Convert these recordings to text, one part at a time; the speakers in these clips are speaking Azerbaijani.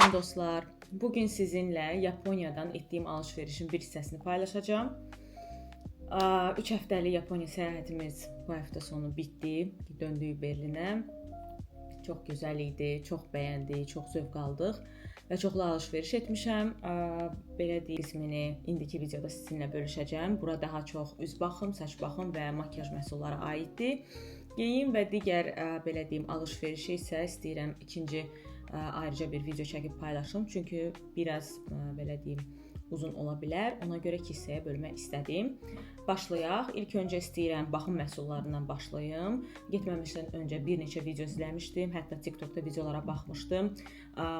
Salam dostlar. Bugün sizinlə Yaponiyadan etdiyim alışverişin bir hissəsini paylaşacağım. 3 həftəlik Yaponiya səyahətimiz bu həftə sonu bitdi. Döndük Berlinə. Çox gözəl idi, çox bəyəndik, çox zövq aldıq və çoxlu alışveriş etmişəm. Belə deyim, qismini indiki videoda sizinlə bölüşəcəm. Bura daha çox üz baxım, saç baxım və makiyaj məhsullara aiddir. Geyim və digər belə deyim alışverişi isə istəyirəm ikinci ayrıca bir video çəkib paylaşım. Çünki biraz belə deyim uzun ola bilər. Ona görə iki hissəyə bölmək istədim. Başlayaq. İlk öncə istəyirəm baxım məhsullarından başlayım. Getməmişdən öncə bir neçə video izləmişdim. Hətta TikTokda videolara baxmışdım.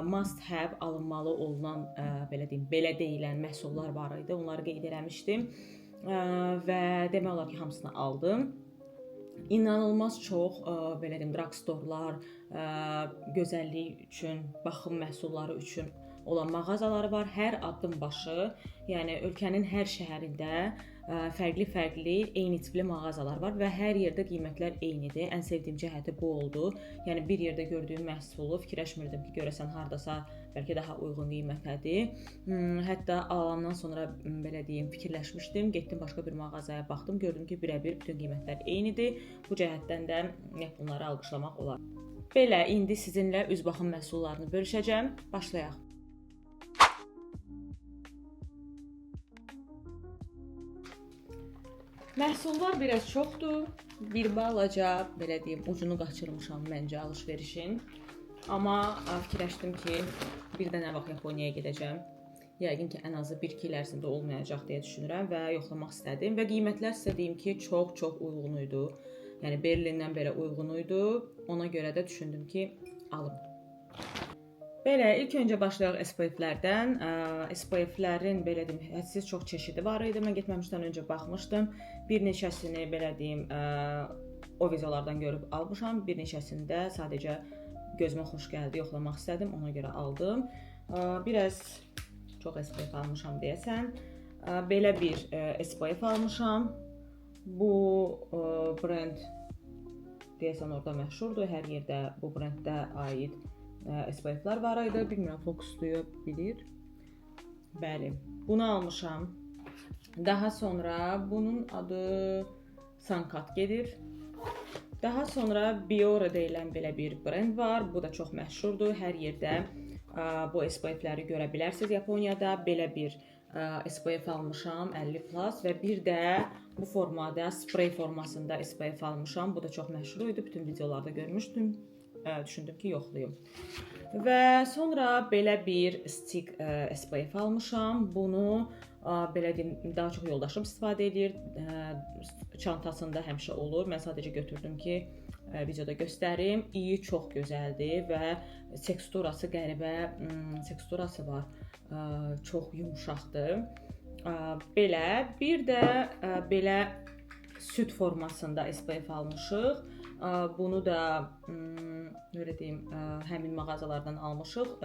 Must have alınmalı olunan belə deyilən məhsullar var idi. Onları qeyd eləmişdim. Və demək olar ki, hamısını aldım. İnanılmaz çox belə deyim drugstore-lar, gözəllik üçün, baxım məhsulları üçün olan mağazaları var. Hər addım başı, yəni ölkənin hər şəhərində fərqli eyni tipli mağazalar var və hər yerdə qiymətlər eynidir. Ən sevdiyim cəhəti bu oldu. Yəni bir yerdə gördüyüm məhsulu fikirləşmirdim ki, görəsən hardasa bəlkə daha uyğun qiymətədir. Hətta alandan sonra belə deyim fikirləşmişdim. Getdim başqa bir mağazaya baxdım, gördüm ki, birəbir bütün qiymətlər eynidir. Bu cəhətdən də bunları alqışlamaq olar. Belə indi sizinlə üz baxım məhsullarını bölüşəcəm. Başlayaq. Məhsullar biraz çoxdur. Bir balaca belə deyim ucunu qaçırmışam məncə alışverişin. Amma fikirləşdim ki, bir də nə vaxt Yaponiyaya gedəcəm. Yəqin ki, ən azı 1-2 il ərzində olmayacaq deyə düşünürəm və yoxlamaq istədim və qiymətlər sizə deyim ki, çox uyğun idi. Yəni Berlindən belə uyğun idi. Ona görə də düşündüm ki, alım. Belə ilk öncə başlayaq SPF-lərdən. SPF-lərin belə deyim hədsiz çox çeşidi var idi. Mən getməmişdən öncə baxmışdım. Bir neçəsini belə deyim o videolardan görüb almışam. Bir neçəsini də sadəcə gözümə xoş gəldi, yoxlamaq istədim. Ona görə aldım. Biraz çox SPF almışam deyəsən. Belə bir SPF almışam. Bu brend deyəsən orada məşhurdur. Hər yerdə bu brenddə aid SPF-lər var idi. Bilmirəm, fokusluya bilir. Bəli, bunu almışam. Daha sonra bunun adı Sankat gedir. Daha sonra Biore deyilən belə bir brend var. Bu da çox məşhurdur. Hər yerdə bu SPF-ləri görə bilərsiniz. Yaponiyada belə bir SPF almışam 50+ və bir də bu formada sprey formasında SPF almışam. Bu da çox məşhur idi. Bütün videolarda görmüşdüm. Düşündüm ki, yoxlayım. Və sonra belə bir stick SPF almışam. Bunu belə deyim daha çox yoldaşım istifadə edir. Çantasında həmişə olur. Mən sadəcə götürdüm ki, videoda göstərim. İyi, çox gözəldir və teksturası qəribə, teksturası var. Çox yumşaqdır. Belə bir də belə süd formasında SPF almışıq. Bunu da belə deyim həmin mağazalardan almışıq.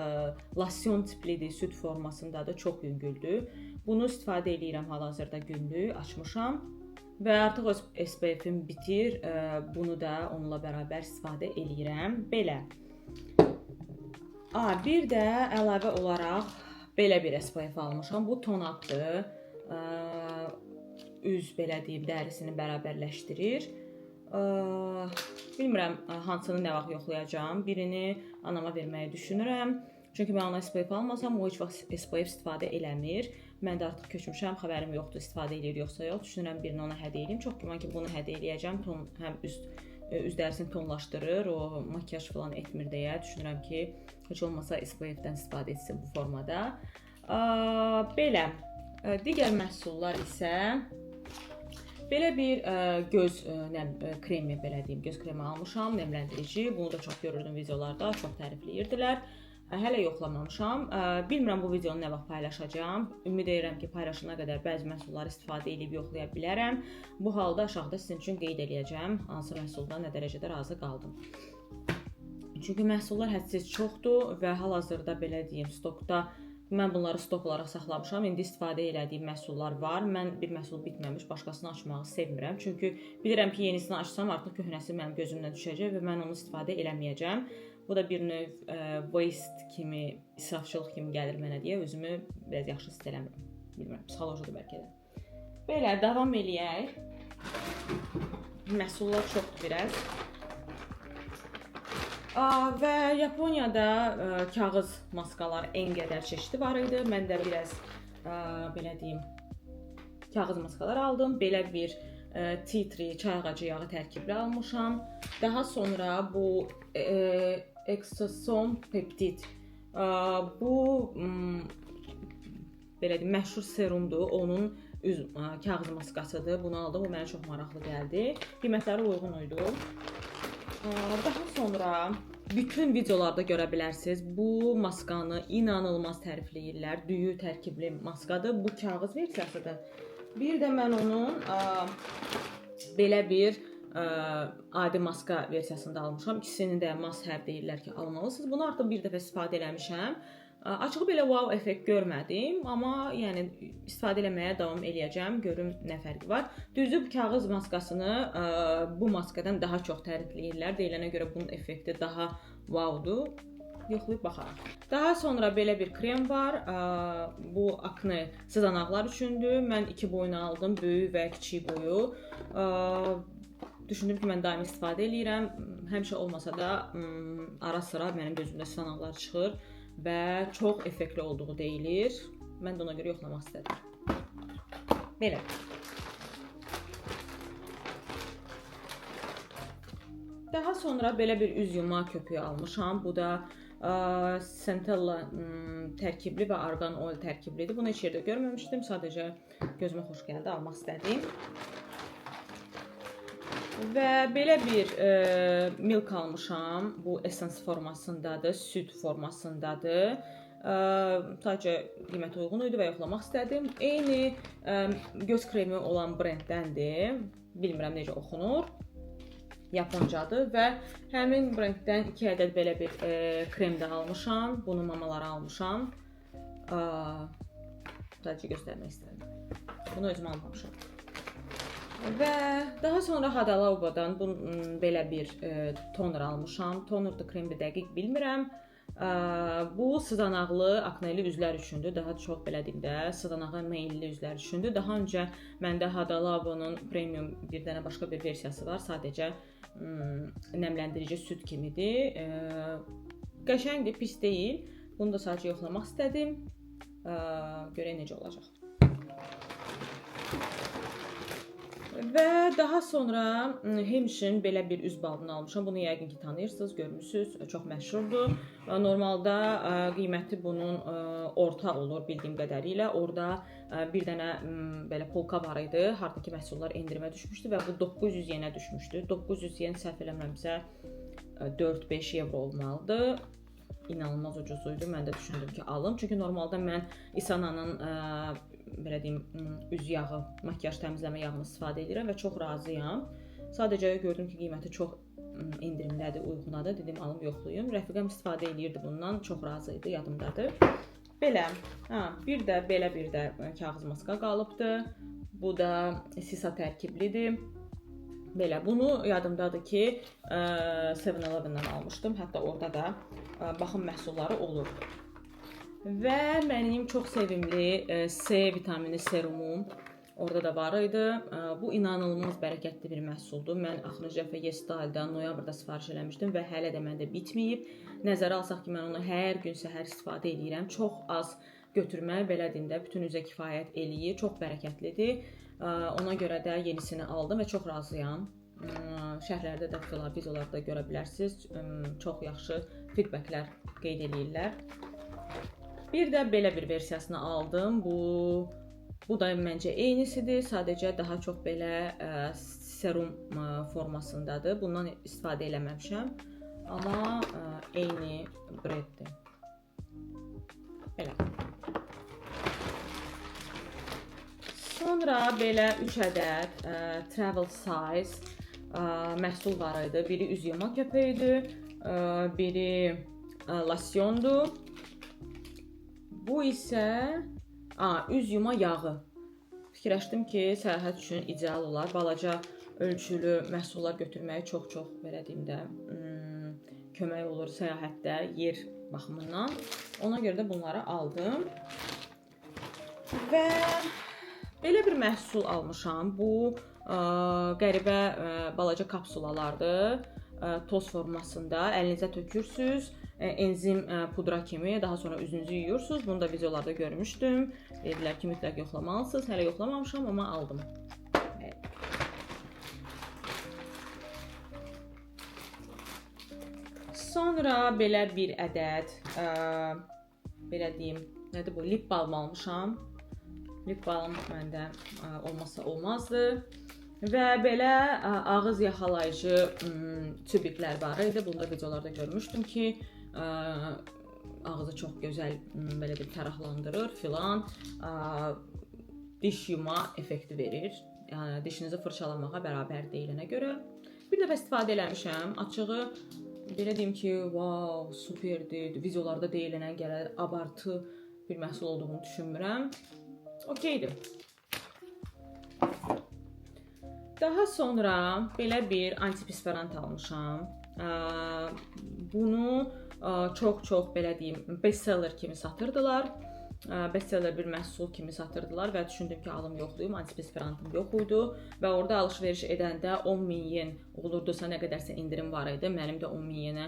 Lasyon tiplidir, süd formasındadır, çox yüngüldür. Bunu istifadə edirəm hal-hazırda günlük, açmışam və artıq SPF-im bitir. Bunu da onunla bərabər istifadə edirəm. Belə. Bir də əlavə olaraq belə bir SPF almışam. Bu tonatdır. Üz belə deyim dərisini bərabərləşdirir. Bilmirəm hansını nə vaxt yoxlayacağam. Birini anama verməyi düşünürəm. Çünki mən ona SPF almasam, o heç vaxt SPF istifadə eləmir. Mən də artıq köçmüşəm, xəbərim yoxdur istifadə edir yoxsa yox. Düşünürəm birini ona hədiyyə edeyim. Çox güman ki, bunu hədiyyə eləyəcəm. Həm üz dərisini tonlaşdırır, o makiyaj falan etmir deyə düşünürəm ki, heç olmasa SPF-dən istifadə etsin bu formada. Belə. Digər məhsullar isə belə bir göz kremi, belə deyim, göz kremi almışam, nemləndirici. Bunu da çox görürdüm videolarda, çox tərifləyirdilər. Hələ yoxlamamışam. Bilmirəm bu videonu nə vaxt paylaşacağam. Ümid edirəm ki, paylaşana qədər bəzi məhsulları istifadə edib yoxlaya bilərəm. Bu halda aşağıda sizin üçün qeyd eləyəcəm hansı məhsuldan nə dərəcədə razı qaldım. Çünki məhsullar hədsiz çoxdur və hal-hazırda belə deyim, stokda mən bunları stok olaraq saxlamışam. İndi istifadə elədiyim məhsullar var. Mən bir məhsul bitməmiş başqasını açmağı sevmirəm. Çünki bilirəm ki, yenisini açsam artıq köhnəsi mənim gözümdən düşəcək və mən onu istifadə eləməyəcəm. Bu da bir növ waste kimi, israfçılıq kimi gəlir mənə deyə özümü biraz yaxşı hiss eləmirəm. Bilmirəm, psixolojidir bəlkə də. Belə davam eləyək. Məhsullar çoxdur biraz. Və Yaponiyada kağız maskalar ən qədər çeşidi var idi. Mən də biraz belə deyim, kağız maskalar aldım. Belə bir tea tree, çay ağacı yağı tərkibli almışam. Daha sonra bu Exosom peptid. Bu belə deyim, məşhur serumdur. Onun kağız maskasıdır. Bunu aldım. Bu mənə çox maraqlı gəldi. Qiymətləri uyğun idi. Daha sonra bütün videolarda görə bilərsiniz. Bu maskanı inanılmaz tərifləyirlər. Düyü tərkibli maskadır. Bu kağız versiyasıdır. Bir də mən onun belə bir adi maska versiyasında almışam. İkisini də must-have deyirlər ki, almalısınız. Bunu artıq bir dəfə istifadə eləmişəm. Açığı belə wow effekt görmədim, amma yəni istifadə eləməyə davam eləyəcəm. Görüm nə fərqi var. Düzü bu kağız maskasını bu maskadan daha çox tərifləyirlər. Deyilənə görə bunun effekti daha wowdur. Yoxlayıb baxarıq. Daha sonra belə bir krem var. Bu akne sızanaqlar üçündür. Mən 2 boyunu aldım, böyük və kiçik boyu. Düşündüm ki, mən daimi istifadə eləyirəm. Həmişə olmasa da ara sıra mənim gözümdə sızanaqlar çıxır və çox effektli olduğu deyilir. Mən də ona görə yoxlamaq istədim. Belə. Daha sonra belə bir üz yuma köpüyü almışam. Bu da Centella tərkibli və argan oil tərkiblidir. Bunu heç yerdə görməmişdim. Sadəcə gözümə xoş gəldi, almaq istədim. Və belə bir milk almışam. Bu essence formasındadır, süd formasındadır. Sadəcə qiymətə uyğun idi və yoxlamaq istədim. Eyni göz kremi olan brenddəndir. Bilmirəm necə oxunur. Yaponcadır və həmin brenddən 2 ədəd belə bir krem də almışam. Bunu mamalara almışam. Sadəcə göstərmək istədim. Bunu özüm almamışam. Və daha sonra Hadalabo'dan belə bir toner almışam. Tonerdir, kremdir, dəqiq bilmirəm. Bu sızanaqlı, akneli üzlər üçündür. Daha çox belə deyim də, sızanağa meyilli üzlər üçündür. Daha öncə məndə Hadalabo'nun premium bir dənə başqa bir versiyası var. Sadəcə nəmləndirici süd kimidir. Qəşəngdir, pis deyil. Bunu da sadəcə yoxlamaq istədim. Görək necə olacaq. Və daha sonra Hemşin belə bir üz balmını almışam. Bunu yəqin ki tanıyırsınız, görmüsünüz. Çox məşhurdur. Normalda qiyməti bunun orta olur bildiyim qədərilə. Orada bir dənə belə polka var idi. Hardakı məhsullar endirimə düşmüşdü və bu 900 yenə düşmüşdü. 900 yen səhv eləmirəmsə 4-5 evro olmalıdır. İnanılmaz ucuzuydu. Mən də düşündüm ki alım. Çünki normalda mən Isana'nın belə deyim, üz yağı, makiyaj təmizləmə yağını istifadə edirəm və çox razıyam. Sadəcə gördüm ki, qiyməti çox endirimdədir, uyğunadır. Dedim, alım yoxlayım. Rəfiqəm istifadə edirdi bundan, çox razı idi, yadımdadır. Belə, bir də belə bir də kağız maska qalıbdır. Bu da sisa tərkiblidir. Belə, bunu yadımdadır ki, 7-Eleven-dən almışdım. Hətta orada da baxım məhsulları olur. Və mənim çox sevimli C vitamini serumum orada da var idi. Bu inanılmaz bərəkətli bir məhsuldur. Mən axırıncı dəfə Yestalda noyabrda sifariş eləmişdim və hələ də məndə bitməyib. Nəzərə alsaq ki, mən onu hər gün səhər istifadə edirəm. Çox az götürmək belə deyim də bütün üzə kifayət eləyir. Çox bərəkətlidir. Ona görə də yenisini aldım və çox razıyam. Şərhlərdə də videolarda görə bilərsiniz. Çox yaxşı feedbacklər qeyd edirlər. Bir də belə bir versiyasını aldım. Bu da məncə eynisidir. Sadəcə daha çox belə serum formasındadır. Bundan istifadə eləməmişəm. Amma eyni brenddir. Belə. Sonra belə 3 ədəd travel size məhsul var idi. Biri üz yuma köpüyüdür, biri losyondur. Bu isə üz yuma yağı. Fikirləşdim ki, səyahət üçün ideal olar. Balaca ölçülü məhsullar götürməyi çox belə deyim də kömək olur səyahətdə, yer baxımından. Ona görə də bunları aldım. Və belə bir məhsul almışam. Bu qəribə balaca kapsulalardır. Toz formasında əlinizə tökürsüz. Enzim pudra kimi, daha sonra üzünüzü yuyursunuz. Bunu da videolarda görmüşdüm. Dedilər ki, mütləq yoxlamalısınız. Hələ yoxlamamışam, amma aldım. Sonra belə bir ədəd, belə deyim, nədir bu? Lip balm almışam. Lip balm məndə olmazsa olmazdı. Və belə ağız yaxalayıcı tübiklər var idi. Bunu da videolarda görmüşdüm ki, ağzı çox gözəl belə deyim, fərahlandırır filan. Diş yuma effekti verir. Yəni dişinizi fırçalamağa bərabər deyilənə görə. Bir dəfə istifadə eləmişəm. Açığı belə deyim ki, wow, superdir. Videolarda deyilənə görə abartı bir məhsul olduğunu düşünmürəm. Okeydir. Daha sonra belə bir antiperspirant almışam. Bunu çox belə deyim, bestseller kimi satırdılar. Bestseller bir məhsul kimi satırdılar və düşündüm ki, alım yoxlayım, antiperspirantım yox idi və orada alış-veriş edəndə 10.000 yen olurdusa nə qədərsə indirim var idi. Mənim də 10.000 yenə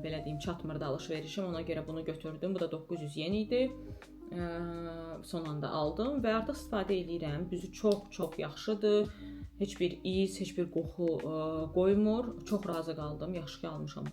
belə deyim çatmırdı alış-verişim. Ona görə bunu götürdüm. Bu da 900 yen idi. Son anda aldım və artıq istifadə edirəm. Düzü çox yaxşıdır. Heç bir iz, heç bir qoxu qoymur. Çox razı qaldım. Yaxşı ki almışam.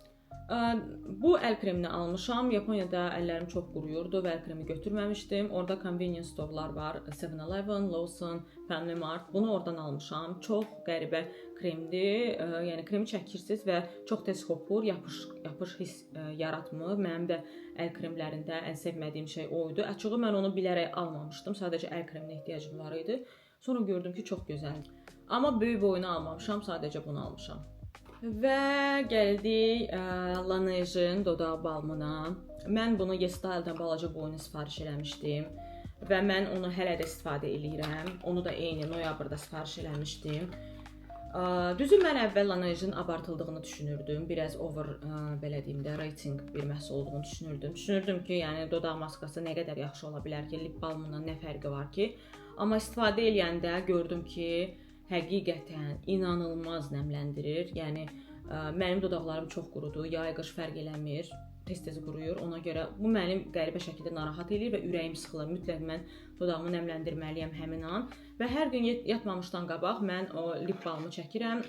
Bu əl kremini almışam. Yaponiyada əllərim çox quruyurdu və əl kremi götürməmişdim. Orada convenience storelar var. 7-Eleven, Lawson, Family Mart. Bunu oradan almışam. Çox qəribə kremdir. Yəni kremi çəkirsiniz və çox tez qopur, yapış hiss yaratmır. Mənim də əl kremlərində ən sevmədiyim şey o idi. Açığı mən onu bilərək almamışdım. Sadəcə əl kreminə ehtiyacım var idi. Sonra gördüm ki, çox gözəldir. Amma böyük boyunu almamışam, sadəcə bunu almışam. Və gəldik Laneige'in dodaq balmına. Mən bunu YesStyle'dan balaca boyunu sifariş eləmişdim və mən onu hələ də istifadə edirəm. Onu da eyni noyabrda sifariş eləmişdim. Düzü mən əvvəl Laneige'in abartıldığını düşünürdüm. Biraz over belə deyim də rating bir məhsul olduğunu düşünürdüm. Düşünürdüm ki, yəni dodaq maskası nə qədər yaxşı ola bilər ki, lip balmından nə fərqi var ki? Amma istifadə eləyəndə gördüm ki, həqiqətən inanılmaz nəmləndirir. Yəni mənim dodaqlarım çox qurudur, yay-qış fərq eləmir, tez-tez quruyur. Ona görə bu mənim qəribə şəkildə narahat eləyir və ürəyim sıxılır. Mütləq mən dodağımı nəmləndirməliyəm həmin an. Və hər gün yatmamışdan qabaq mən o lip balmı çəkirəm,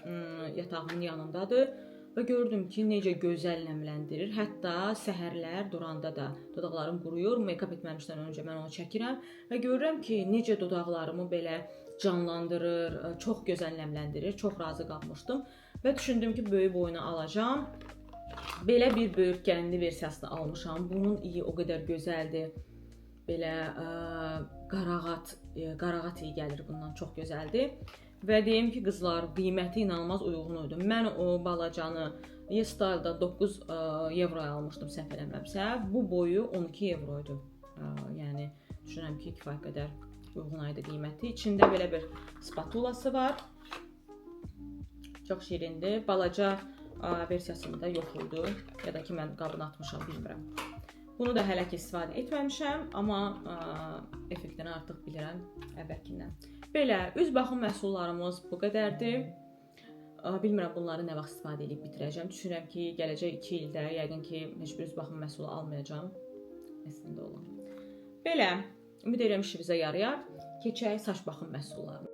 yatağımın yanındadır və gördüm ki, necə gözəl nəmləndirir. Hətta səhərlər duranda da dodaqlarım quruyur. Make-up etməmişdən öncə mən onu çəkirəm və görürəm ki, necə dodaqlarımı belə canlandırır, çox gözəl nəmləndirir. Çox razı qalmışdım və düşündüm ki, böyük boyunu alacağam. Belə bir böyürtkənli versiyasını almışam. Bunun iyi o qədər gözəldir. Belə qarağat iyi gəlir bundan, çox gözəldir. Və deyim ki, qızlar, qiyməti inanılmaz uyğun idi. Mən o balacanı YesStyle'da 9 evroya almışdım, səhv eləmirəmsə. Bu boyu 12 evroydu. Yəni düşünürəm ki, kifayət qədər uyğun idi qiyməti. İçində belə bir spatulası var. Çox şirindir. Balaca versiyasında yox idi. Ya da ki, mən qabını atmışam, bilmirəm. Bunu da hələ ki istifadə etməmişəm, amma effektini artıq bilirəm əvvəlkindən. Belə, üz baxım məhsullarımız bu qədərdir. Bilmirəm bunları nə vaxt istifadə edib bitirəcəm. Düşünürəm ki, gələcək 2 ildə yəqin ki, heç bir üz baxım məhsulu almayacağam. Əslində olan. Belə, ümid edirəm işimizə yarayar. Keçək saç baxım məhsullarına.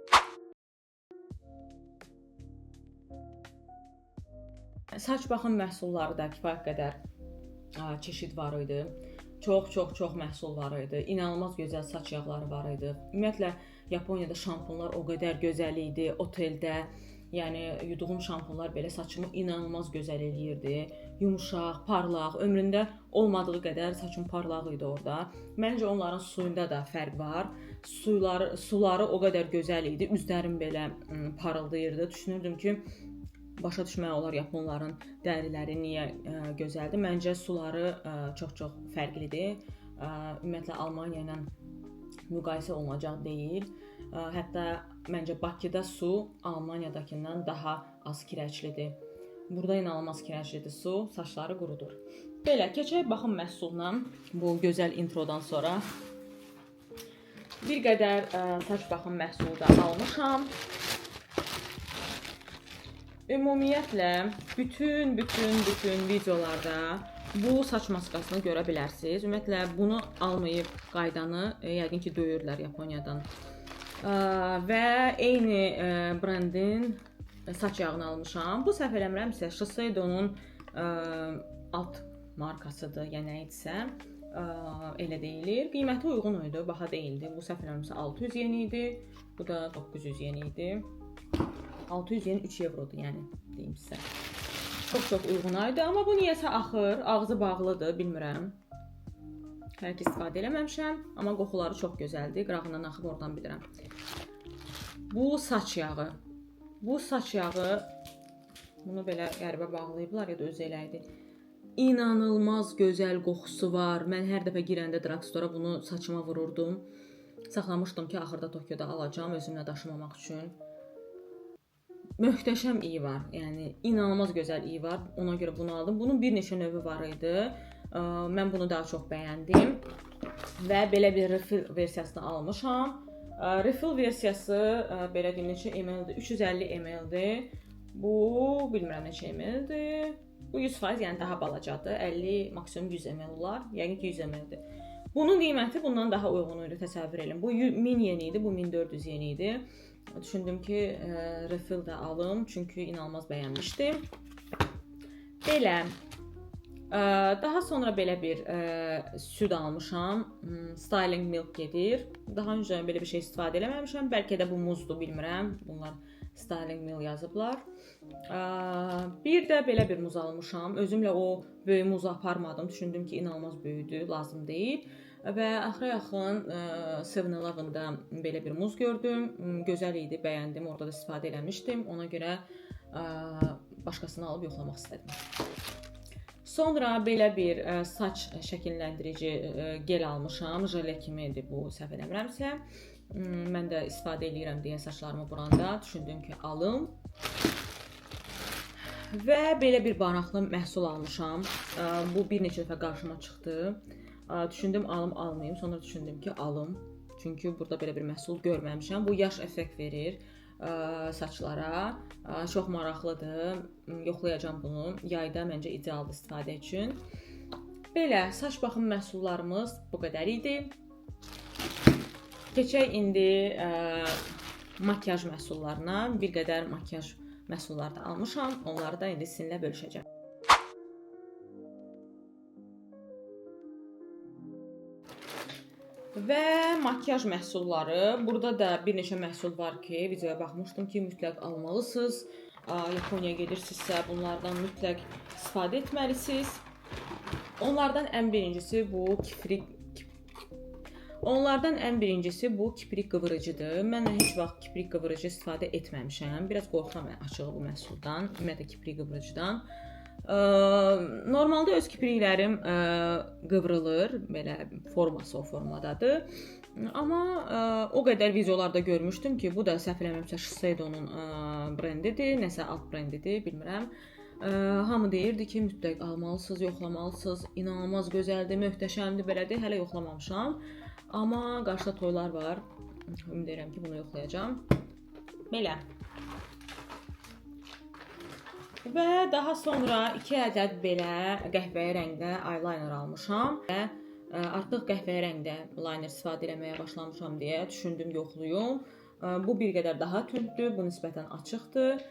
Saç baxım məhsulları da kifayət qədər çeşid var idi. Çox məhsul var idi. İnanılmaz gözəl saç yağları var idi. Ümumiyyətlə Yaponiyada şampunlar o qədər gözəl idi. Oteldə, yəni yuduğum şampunlar belə saçımı inanılmaz gözəl eləyirdi. Yumşaq, parlaq, ömründə olmadığı qədər saçım parlaq idi orada. Məncə onların suyunda da fərq var. Suları o qədər gözəl idi. Üzlərim belə parıldayırdı. Düşünürdüm ki, başa düşmək olar yaponların dəriləri niyə gözəldir. Məncə suları çox fərqlidir. Ümumiyyətlə Almaniya ilə müqayisə olunacaq deyil. Hətta məncə Bakıda su Almaniyadakından daha az kirəclidir. Burada inanılmaz kirəclidir su, saçları qurudur. Belə, keçək baxım məhsuluna. Bu gözəl introdan sonra bir qədər saç baxım məhsulu da almışam. Ümumiyyətlə, bütün videolarda bu saç maskasını görə bilərsiniz. Ümumiyyətlə, bunu almayıb qaydanı yəqin ki, döyürlər Yaponiyadan. Və eyni brendin saç yağını almışam. Bu səhv eləmirəmsə, Shiseido'nun alt markasıdır, yəni idisə, elə deyilir. Qiyməti uyğun idi, baha deyildi. Bu səhv eləmirəmsə 600 yen idi, bu da 900 yen idi. 600 yen 3 evrodur, yəni deyim sizə. Çox uyğun idi, amma bu niyəsə axır, ağzı bağlıdır, bilmirəm. Hələ ki istifadə eləməmişəm, amma qoxuları çox gözəldir. Qırağından axıb oradan bilirəm. Bu saç yağı. Bu saç yağı, bunu belə qəribə bağlayıblar ya da özü elə idi. İnanılmaz gözəl qoxusu var. Mən hər dəfə girəndə drugstore bunu saçıma vururdum. Saxlamışdım ki, axırda Tokyoda alacağam özümlə daşımamaq üçün. Möhtəşəm iyi var. Yəni inanılmaz gözəl iyi var. Ona görə bunu aldım. Bunun bir neçə növü var idi. Mən bunu daha çox bəyəndim və belə bir refill versiyasını almışam. Refill versiyası belə deyim neçə ml-dir? 350 ml-dir. Bu bilmirəm neçə ml-dir. Bu 100%, yəni daha balacadır. 50 maksimum 100 ml olar. Yəqin ki 100 ml-dir. Bunun qiyməti bundan daha uyğun idi, təsəvvür edin. Bu 1000 yen idi, bu 1400 yen idi. Düşündüm ki, refill də alım, çünki inanılmaz bəyənmişdim. Belə, daha sonra belə bir süd almışam. Styling milk gedir. Daha öncə belə bir şey istifadə eləməmişəm. Bəlkə də bu muzdur, bilmirəm. Bunlar styling milk yazıblar. Bir də belə bir muz almışam. Özümlə o böyük muzu aparmadım. Düşündüm ki, inanılmaz böyüdür, lazım deyil. Və axıra yaxın 7-Eleven-da belə bir muz gördüm. Gözəl idi, bəyəndim. Orada da istifadə eləmişdim. Ona görə başqasını alıb yoxlamaq istədim. Sonra belə bir saç şəkilləndirici gel almışam. Jele kimidir bu, səhv eləmirəmsə. Mən də istifadə edirəm deyə saçlarımı buranda düşündüm ki, alım. Və belə bir barmaqlı məhsul almışam. Bu bir neçə dəfə qarşıma çıxdı. Düşündüm alım, almayım. Sonra düşündüm ki, alım. Çünki burada belə bir məhsul görməmişəm. Bu yaş effekt verir saçlara. Çox maraqlıdır. Yoxlayacağam bunu. Yayda məncə idealdır istifadə üçün. Belə, saç baxım məhsullarımız bu qədər idi. Keçək indi makyaj məhsullarına. Bir qədər makyaj məhsulları da almışam. Onları da indi sizinlə bölüşəcəm. Və makyaj məhsulları. Burada da bir neçə məhsul var ki, videoya baxmışdım ki, mütləq almalısınız. Yaponiyaya gedirsinizsə, bunlardan mütləq istifadə etməlisiniz. Onlardan ən birincisi bu kiprik qıvırıcıdır. Mən heç vaxt kiprik qıvırıcı istifadə etməmişəm. Biraz qorxuram açığı bu məhsuldan, ümumiyyətlə kiprik qıvırıcıdan. Normalda öz kipriklərim qıvrılır, belə forması o formadadır. Amma o qədər videolarda görmüşdüm ki, bu da səhv eləmirəmsə Shiseido'nun brendidir, nəsə alt brendidir, bilmirəm. Hamı deyirdi ki, mütləq almalısınız, yoxlamalısınız, inanılmaz gözəldir, möhtəşəmdir, belədir, hələ yoxlamamışam. Amma qarşıda toylar var, ümid edirəm ki, bunu yoxlayacağam. Belə. Və daha sonra 2 ədəd belə qəhvəyi rəngdə eyeliner almışam. Və artıq qəhvəyi rəngdə liner istifadə etməyə başlamışam deyə düşündüm yoxluyum. Bu bir qədər daha tündür, bu nisbətən açıqdır.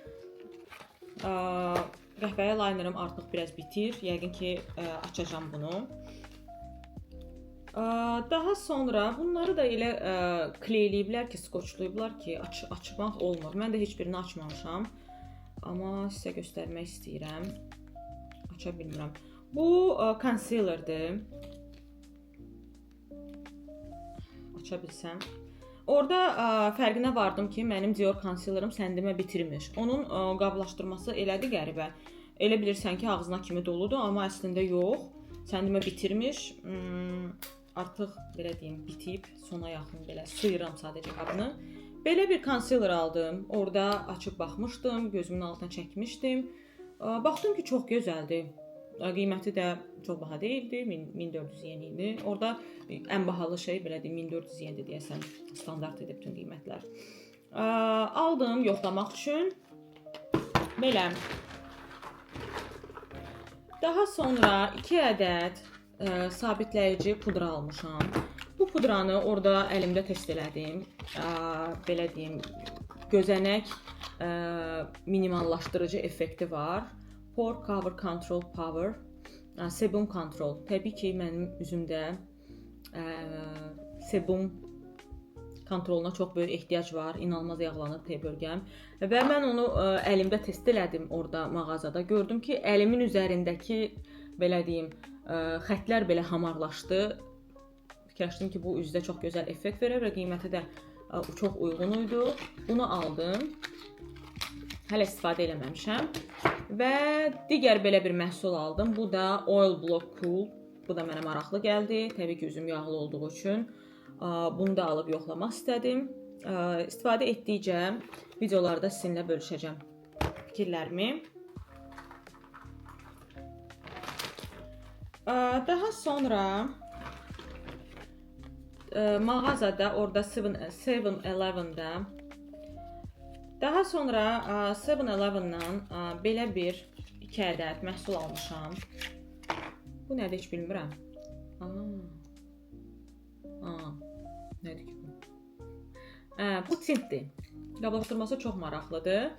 Qəhvəyi linerim artıq biraz bitir. Yəqin ki, açacağam bunu. Daha sonra bunları da elə kleyləyiblər ki, skoçlayıblar ki, açmaq olmur. Mən də heç birini açmamışam. Amma sizə göstərmək istəyirəm. Aça bilmirəm. Bu concealerdir. Aça bilsəm. Orada fərqinə vardım ki, mənim Dior concealerım səndimə bitirmiş. Onun qablaşdırması elədir qəribə. Elə bilirsən ki, ağzına kimi doludur, amma əslində yox. Səndimə bitirmiş. Artıq belə deyim, bitib. Sona yaxın belə sıyıram sadəcə qabını. Belə bir concealer aldım. Orada açıb baxmışdım, gözümün altına çəkmişdim. Baxdım ki, çox gözəldir. Qiyməti də çox baha deyildi, 1400 yen idi. Orada ən bahalı şey belə deyim 1400 yendir deyəsən, standart idi bütün qiymətlər. Aldım yoxlamaq üçün. Belə. Daha sonra 2 ədəd sabitləyici pudra almışam. Bu pudranı orada əlimdə test elədim. Belə deyim, gözənək minimallaşdırıcı effekti var. Pore Cover Control Power, Sebum Control. Təbii ki, mənim üzümdə sebum kontroluna çox böyük ehtiyac var. İnanılmaz yağlanır T bölgəm. Və mən onu əlimdə test elədim orada mağazada. Gördüm ki, əlimin üzərindəki belə deyim, xəttlər belə hamarlaşdı. Fikirləşdim ki, bu üzdə çox gözəl effekt verir və qiyməti də çox uyğun idi. Bunu aldım. Hələ istifadə eləməmişəm. Və digər belə bir məhsul aldım. Bu da Oil Block Cool. Bu da mənə maraqlı gəldi. Təbii ki, üzüm yağlı olduğu üçün. Bunu da alıb yoxlamaq istədim. İstifadə etdikcə videolarda sizinlə bölüşəcəm fikirlərimi. Daha sonra mağazada, orada 7-Eleven'da, daha sonra 7-Eleven'dan belə bir 2 ədəd məhsul almışam. Bu nədir heç bilmirəm. Nədir ki bu? Bu tintdir. Qablaşdırması çox maraqlıdır.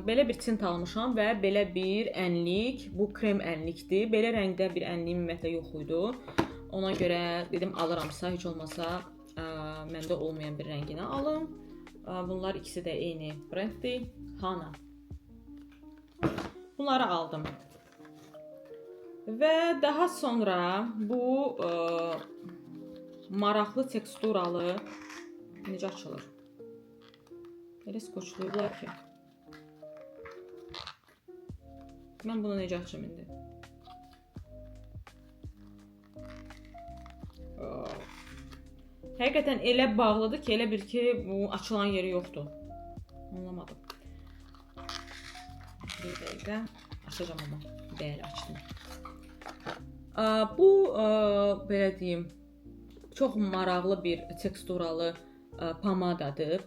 Belə bir tint almışam və belə bir ənlik, bu krem ənlikdir. Belə rəngdə bir ənliyim ümumiyyətlə yox idi. Ona görə dedim alıramsa, heç olmasa məndə olmayan bir rəngini alım. Bunlar ikisi də eyni brenddir. Hana. Bunları aldım. Və daha sonra bu maraqlı teksturalı necə açılır? Elə skoçluyublar ki. Mən bunu necə açım indi? Həqiqətən elə bağlıdır ki, elə bir ki, bu açılan yeri yoxdur. Anlamadım. Bir dəqiqə açacağım amma. Bəli, açdım. Bu, belə deyim, çox maraqlı bir teksturalı pomadadır.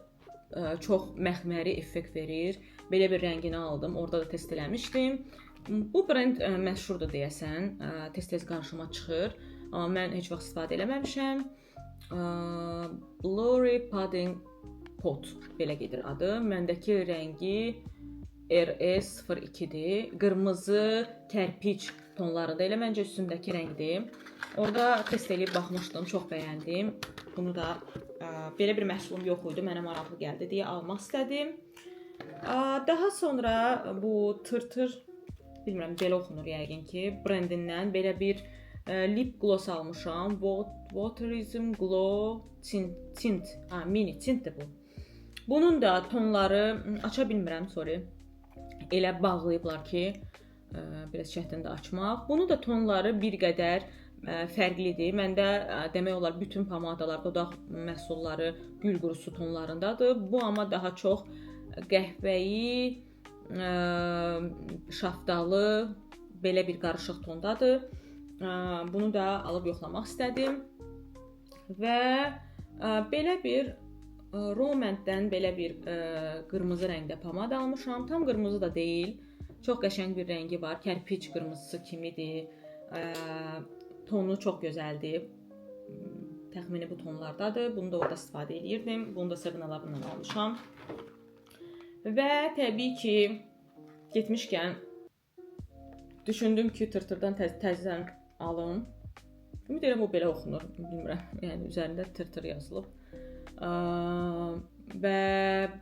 Çox məxməri effekt verir. Belə bir rəngini aldım. Orada da test eləmişdim. Bu brend məşhurdur deyəsən. Tez-tez qarşıma çıxır. Amma mən heç vaxt istifadə eləməmişəm. Blurry Pudding Pot belə gedir adı. Məndəki rəngi RS02-dir. Qırmızı kərpiç tonlarında, elə məncə üstündəki rəngdir. Orada test eləyib baxmışdım, çox bəyəndim. Bunu da belə bir məhsulum yox idi, mənə maraqlı gəldi deyə almaq istədim. Daha sonra bu tırtır, bilmirəm belə oxunur yəqin ki, brendindən belə bir lip gloss almışam. Waterism Glow Tint. Mini tintdir bu. Bunun da tonları aça bilmirəm, sorry. Elə bağlayıblar ki, biraz çətindir açmaq. Bunu da tonları bir qədər fərqlidir. Məndə demək olar bütün pomadalar, dodaq məhsulları gül qurusu tonlarındadır. Bu amma daha çox qəhvəyi, şaftalı belə bir qarışıq tondadır. Bunu da alıb yoxlamaq istədim. Və belə bir Romanddən belə bir qırmızı rəngdə pomada almışam. Tam qırmızı da deyil. Çox qəşəng bir rəngi var. Kərpiç qırmızısı kimidir. Tonu çox gözəldir. Təxmini bu tonlardadır. Bunu da orada istifadə edirdim. Bunu da 7-Eleven'dan almışam. Və təbii ki, getmişkən düşündüm ki, tırtırdan təzədən alım. Ümid edirəm o belə oxunur, bilmirəm. Yəni üzərində tırtır yazılıb. Və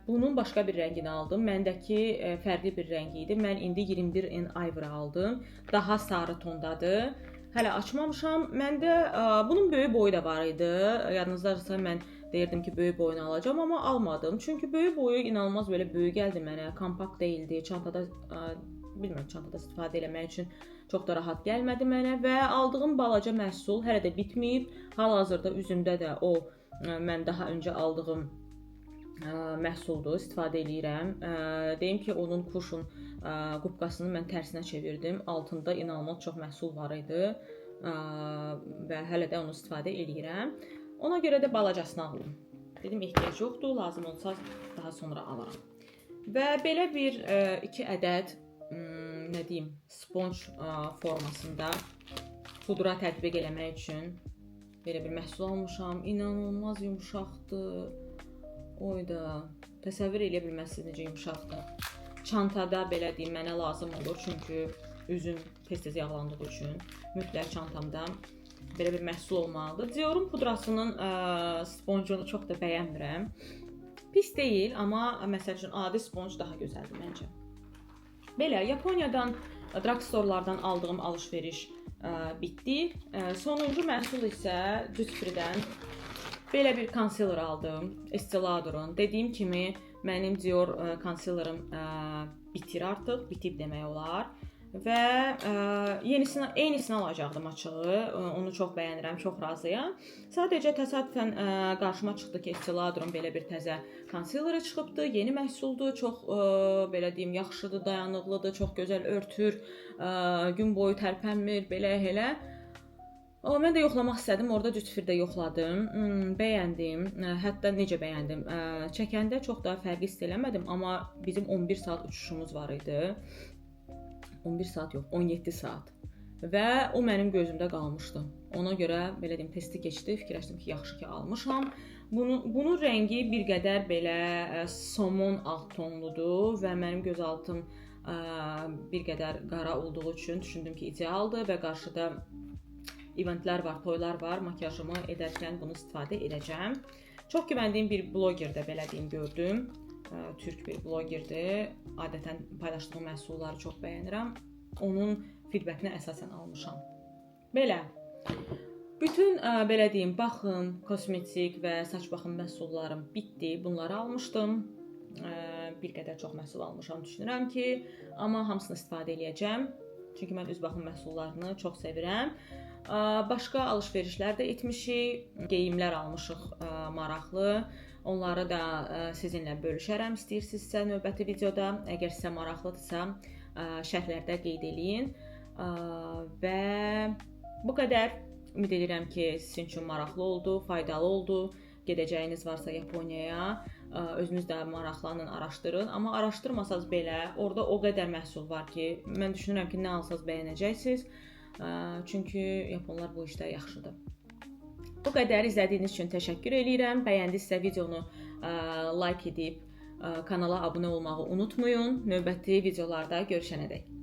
bunun başqa bir rəngini aldım. Məndəki fərqli bir rəngi idi. Mən indi 21N Ivory aldım. Daha sarı tondadır. Hələ açmamışam. Məndə bunun böyük boyu da var idi. Yadınızdadırsa mən deyirdim ki, böyük boyunu alacağam, amma almadım. Çünki böyük boyu inanılmaz belə böyük gəldi mənə. Kompakt deyildi. Çantada bilmirəm, çantada istifadə eləmək üçün çox da rahat gəlmədi mənə və aldığım balaca məhsul hələ də bitməyib. Hal-hazırda üzümdə də o mən daha öncə aldığım məhsuldur, istifadə eləyirəm. Deyim ki, onun kurşun qubqasını mən tərsinə çevirdim. Altında inanılmaz çox məhsul var idi və hələ də onu istifadə eləyirəm. Ona görə də balacasını aldım. Dedim ehtiyac yoxdur, lazım olsa daha sonra alaram. Və belə bir 2 ədəd nə deyim, sponj formasında pudra tətbiq eləmək üçün belə bir məhsul almışam. İnanılmaz yumşaqdır. Oyda, təsəvvür eləyə bilməzsiniz necə yumşaqdır. Çantada belə deyim, mənə lazım olur, çünki üzüm tez-tez yağlandığı üçün mütləq çantamda belə bir məhsul olmalıdır. Diorun pudrasının sponjunu çox da bəyənmirəm. Pis deyil, amma məsəl üçün adi sponj daha gözəldir məncə. Belə, Yaponiyadan, drugstore-lardan aldığım alış-veriş bitdi. Sonuncu məhsul isə Duty Free-dən belə bir konsiler aldım. Estee Lauder'ın. Dediyim kimi mənim Dior konsilerim bitir artıq, bitib demək olar. Və eynisini alacaqdım açığı. Onu çox bəyənirəm, çox razıyam. Sadəcə təsadüfən qarşıma çıxdı ki, Estee Lauder'ın belə bir təzə konsileri çıxıbdı. Yeni məhsuldur, çox belə deyim, yaxşıdır, dayanıqlıdır, çox gözəl örtür, gün boyu tərpənmir, belə elə. Mən də yoxlamaq istədim, orada Duty Free-də yoxladım. Bəyəndim. Hətta necə bəyəndim? Çəkəndə çox da fərqi hiss eləmədim, amma bizim 11 saat uçuşumuz var idi. 11 saat yox, 17 saat. Və o mənim gözümdə qalmışdı. Ona görə belə deyim, testi keçdi. Fikirləşdim ki, yaxşı ki almışam. Bunun rəngi bir qədər belə somon ağ tonludur və mənim göz altım bir qədər qara olduğu üçün düşündüm ki, idealdır və qarşıda eventlər var, toylar var. Makiyajımı edərkən bunu istifadə edəcəm. Çox güvəndiyim bir bloger də belə deyim gördüm. Türk bir blogerdir. Adətən paylaşdığı məhsulları çox bəyənirəm. Onun feedbackini əsasən almışam. Belə. Bütün belə deyim, baxım, kosmetik və saç baxım məhsullarım bitdi. Bunları almışdım. Bir qədər çox məhsul almışam düşünürəm ki, amma hamısını istifadə eləyəcəm. Çünki mən üz baxım məhsullarını çox sevirəm. Başqa alış-verişlər də etmişik. Geyimlər almışıq maraqlı. Onları da sizinlə bölüşərəm istəyirsinizsə növbəti videoda. Əgər sizə maraqlıdırsa, şərhlərdə qeyd eləyin. Və bu qədər. Ümid edirəm ki, sizin üçün maraqlı oldu, faydalı oldu. Gedəcəyiniz varsa Yaponiyaya, özünüz də maraqlanın, araşdırın. Amma araşdırmasanız belə, orada o qədər məhsul var ki, mən düşünürəm ki, nə alsanız bəyənəcəksiniz. Çünki yaponlar bu işdə yaxşıdır. Bu qədər izlədiyiniz üçün təşəkkür edirəm. Bəyəndinizsə videonu like edib kanala abunə olmağı unutmayın. Növbəti videolarda görüşənədək.